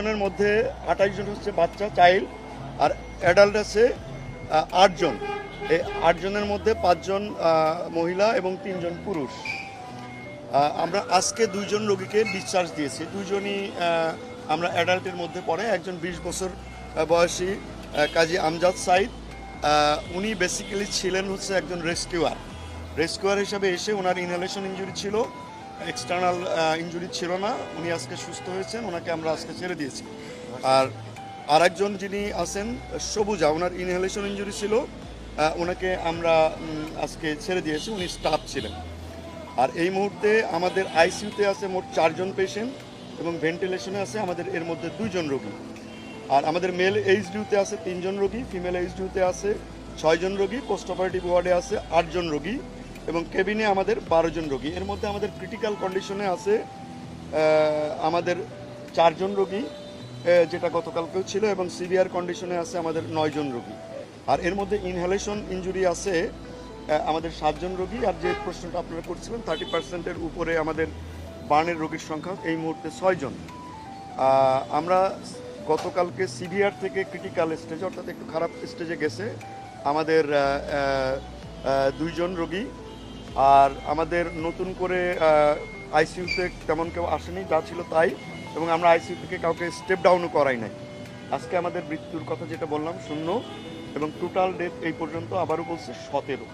জনের মধ্যে 28 জন হচ্ছে বাচ্চা চাইল্ড, আর অ্যাডাল্ট আছে 8 জন। এই 8 জনের মধ্যে 5 জন মহিলা এবং 3 জন পুরুষ। আমরা আজকে 2 জন রোগীকে ডিসচার্জ দিয়েছি। 2 জনই আমরা অ্যাডাল্টের মধ্যে পড়ে। একজন 20 বছর বয়সী কাজী আমজাদ সাইদ, উনি বেসিক্যালি ছিলেন হচ্ছে একজন রেস্কিউয়ার হিসাবে এসে ওনার ইনহেলেশন ইনজুরি ছিল, এক্সটার্নাল ইনজুরি ছিল না। উনি আজকে সুস্থ হয়েছেন, ওনাকে আমরা আজকে ছেড়ে দিয়েছি। আর আরেকজন যিনি আছেন সবুজা, ওনার ইনহেলেশন ইনজুরি ছিল, ওনাকে আমরা আজকে ছেড়ে দিয়েছি, উনি স্টাফ ছিলেন। আর এই মুহূর্তে আমাদের আইসিইউতে আছে মোট 4 জন পেশেন্ট এবং ভেন্টিলেশনে আছে আমাদের এর মধ্যে 2 জন রোগী। আর আমাদের মেল এইচডিউতে আছে 3 জন রোগী, ফিমেল এইচডিউতে আছে 6 জন রোগী, পোস্ট অপারেটিভ ওয়ার্ডে আছে 8 জন রোগী এবং কেবিনে আমাদের 12 জন রোগী। এর মধ্যে আমাদের ক্রিটিক্যাল কন্ডিশনে আছে আমাদের 4 জন রোগী, যেটা গতকালকেও ছিল, এবং সিভিয়ার কন্ডিশনে আছে আমাদের 9 জন রোগী। আর এর মধ্যে ইনহেলেশন ইনজুরি আছে আমাদের 7 জন রোগী। আর যে প্রশ্নটা আপনারা করছিলেন 30%-এর উপরে আমাদের বার্নের রোগীর সংখ্যা এই মুহূর্তে 6 জন। আমরা গতকালকে সিভিয়ার থেকে ক্রিটিক্যাল স্টেজে, অর্থাৎ একটু খারাপ স্টেজে গেছে আমাদের 2 জন রোগী। আর আমাদের নতুন করে আইসিইউতে তেমন কেউ আসেনি, যা ছিল তাই, এবং আমরা আইসিইউ থেকে কাউকে স্টেপ ডাউনও করাই নাই। আজকে আমাদের মৃত্যুর কথা যেটা বললাম 0, এবং টোটাল ডেথ এই পর্যন্ত আবারও বলছে 17।